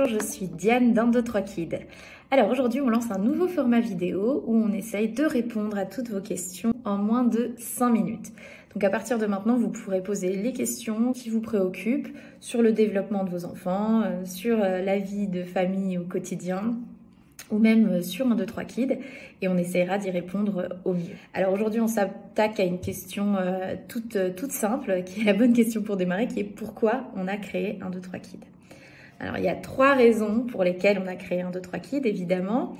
Bonjour, je suis Diane d'Un, deux, trois Kids. Alors aujourd'hui, on lance un nouveau format vidéo où on essaye de répondre à toutes vos questions en moins de 5 minutes. Donc à partir de maintenant, vous pourrez poser les questions qui vous préoccupent sur le développement de vos enfants, sur la vie de famille au quotidien, ou même sur 1, 2, 3 Kids, et on essaiera d'y répondre au mieux. Alors aujourd'hui, on s'attaque à une question toute simple, qui est la bonne question pour démarrer, qui est pourquoi on a créé 1, 2, 3 Kids. Alors il y a 3 raisons pour lesquelles on a créé 1, 2, 3 Kids, évidemment.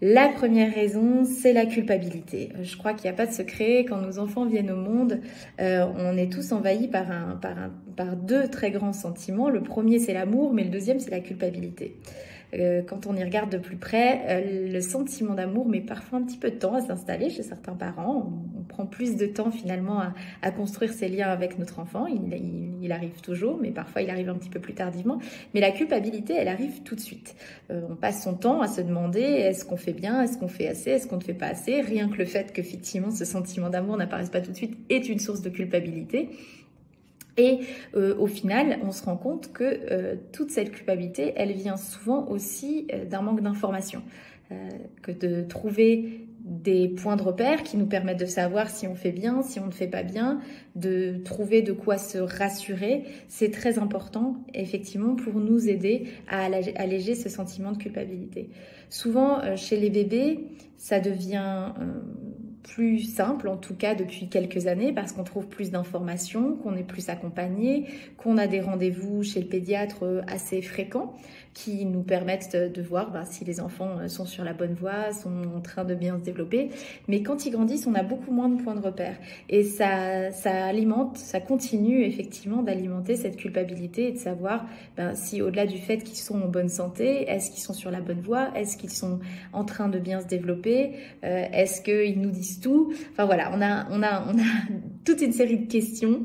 La première raison, c'est la culpabilité. Je crois qu'il n'y a pas de secret, quand nos enfants viennent au monde, on est tous envahis par 2 très grands sentiments. Le premier, c'est l'amour, mais le deuxième, c'est la culpabilité. Quand on y regarde de plus près, le sentiment d'amour met parfois un petit peu de temps à s'installer chez certains parents. On prend plus de temps finalement à construire ces liens avec notre enfant. Il arrive toujours, mais parfois il arrive un petit peu plus tardivement. Mais la culpabilité, elle arrive tout de suite. On passe son temps à se demander est-ce qu'on fait bien, est-ce qu'on fait assez, est-ce qu'on ne fait pas assez. Rien que le fait qu'effectivement ce sentiment d'amour n'apparaisse pas tout de suite est une source de culpabilité. Et au final, on se rend compte que toute cette culpabilité, elle vient souvent aussi d'un manque d'information. Que de trouver des points de repère qui nous permettent de savoir si on fait bien, si on ne fait pas bien, de trouver de quoi se rassurer, c'est très important effectivement pour nous aider à alléger ce sentiment de culpabilité. Souvent, chez les bébés, ça devient plus simple, en tout cas depuis quelques années, parce qu'on trouve plus d'informations, qu'on est plus accompagné, qu'on a des rendez-vous chez le pédiatre assez fréquents qui nous permettent de voir si les enfants sont sur la bonne voie, sont en train de bien se développer. Mais quand ils grandissent, on a beaucoup moins de points de repère. Et ça alimente, ça continue effectivement d'alimenter cette culpabilité et de savoir si au-delà du fait qu'ils sont en bonne santé, est-ce qu'ils sont sur la bonne voie, est-ce qu'ils sont en train de bien se développer, est-ce qu'ils nous disent tout. Enfin voilà, on a toute une série de questions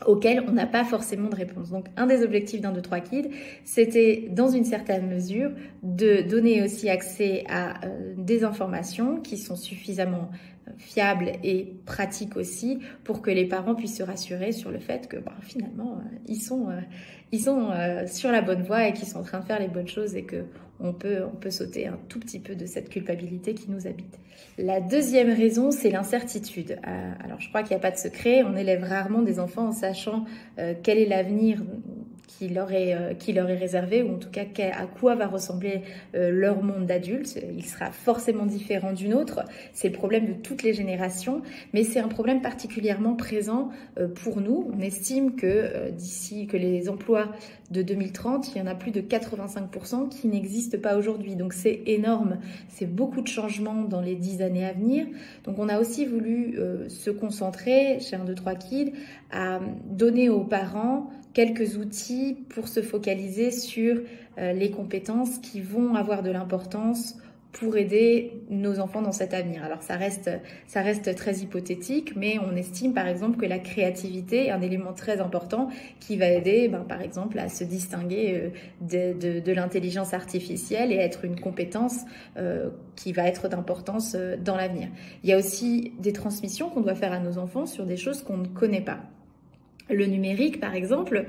auxquelles on n'a pas forcément de réponse. Donc un des objectifs d'1, 2, 3 Kids, c'était dans une certaine mesure de donner aussi accès à des informations qui sont suffisamment fiables et pratiques aussi pour que les parents puissent se rassurer sur le fait que finalement ils sont sur la bonne voie et qu'ils sont en train de faire les bonnes choses et que on peut sauter un tout petit peu de cette culpabilité qui nous habite. La deuxième raison, c'est l'incertitude. Alors je crois qu'il n'y a pas de secret, on élève rarement des enfants en sachant quel est l'avenir qui leur est réservé, ou en tout cas à quoi va ressembler leur monde d'adulte. Il sera forcément différent du nôtre. C'est le problème de toutes les générations, mais c'est un problème particulièrement présent pour nous. On estime que d'ici que les emplois de 2030, il y en a plus de 85% qui n'existent pas aujourd'hui. Donc c'est énorme, c'est beaucoup de changements dans les 10 années à venir. Donc on a aussi voulu se concentrer chez 1, 2, 3 Kids à donner aux parents quelques outils pour se focaliser sur les compétences qui vont avoir de l'importance pour aider nos enfants dans cet avenir. Alors ça reste très hypothétique, mais on estime par exemple que la créativité est un élément très important qui va aider par exemple à se distinguer de l'intelligence artificielle et être une compétence qui va être d'importance dans l'avenir. Il y a aussi des transmissions qu'on doit faire à nos enfants sur des choses qu'on ne connaît pas. Le numérique, par exemple,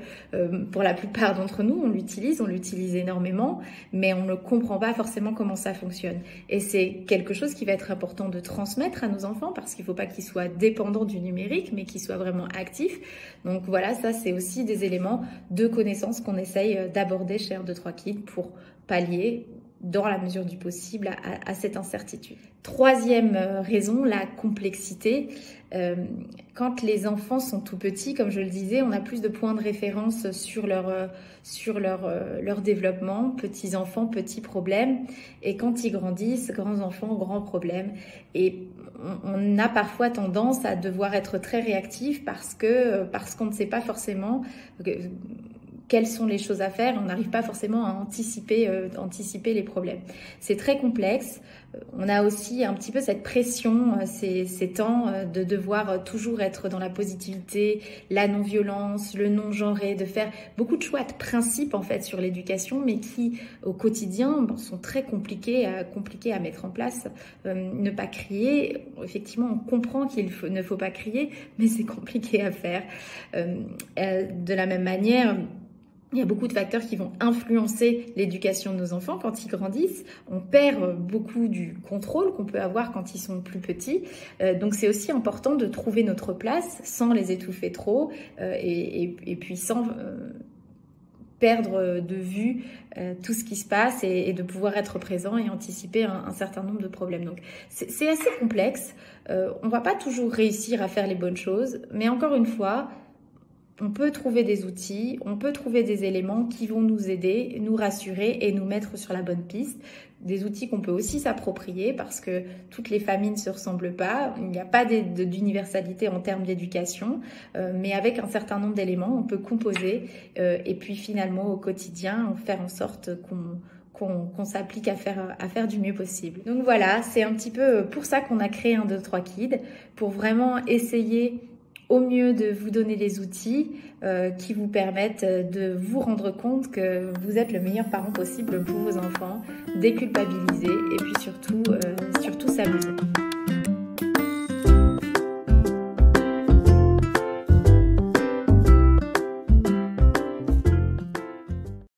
pour la plupart d'entre nous, on l'utilise énormément, mais on ne comprend pas forcément comment ça fonctionne. Et c'est quelque chose qui va être important de transmettre à nos enfants parce qu'il ne faut pas qu'ils soient dépendants du numérique, mais qu'ils soient vraiment actifs. Donc voilà, ça c'est aussi des éléments de connaissances qu'on essaye d'aborder chez 1, 2, 3 Kids pour pallier dans la mesure du possible à cette incertitude. Troisième raison, la complexité. Quand les enfants sont tout petits, comme je le disais, on a plus de points de référence sur leur développement, petits enfants, petits problèmes. Et quand ils grandissent, grands enfants, grands problèmes. Et on a parfois tendance à devoir être très réactif parce qu'on ne sait pas forcément quelles sont les choses à faire, on n'arrive pas forcément à anticiper les problèmes. C'est très complexe. On a aussi un petit peu cette pression ces temps de devoir toujours être dans la positivité, la non-violence, le non-genré, de faire beaucoup de choix de principes en fait sur l'éducation, mais qui au quotidien sont très compliqués à mettre en place. Ne pas crier, effectivement on comprend qu'il ne faut pas crier, mais c'est compliqué à faire. De la même manière, Il y a beaucoup de facteurs qui vont influencer l'éducation de nos enfants quand ils grandissent. On perd beaucoup du contrôle qu'on peut avoir quand ils sont plus petits. Donc c'est aussi important de trouver notre place sans les étouffer trop et puis sans perdre de vue tout ce qui se passe et de pouvoir être présent et anticiper un certain nombre de problèmes. Donc c'est assez complexe. On va pas toujours réussir à faire les bonnes choses, mais encore une fois, on peut trouver des outils, on peut trouver des éléments qui vont nous aider, nous rassurer et nous mettre sur la bonne piste. Des outils qu'on peut aussi s'approprier parce que toutes les familles ne se ressemblent pas. Il n'y a pas d'universalité en termes d'éducation, mais avec un certain nombre d'éléments, on peut composer et puis finalement au quotidien, faire en sorte qu'on s'applique à faire du mieux possible. Donc voilà, c'est un petit peu pour ça qu'on a créé 1, 2, 3 Kids, pour vraiment essayer au mieux de vous donner les outils qui vous permettent de vous rendre compte que vous êtes le meilleur parent possible pour vos enfants, déculpabiliser et puis surtout s'amuser.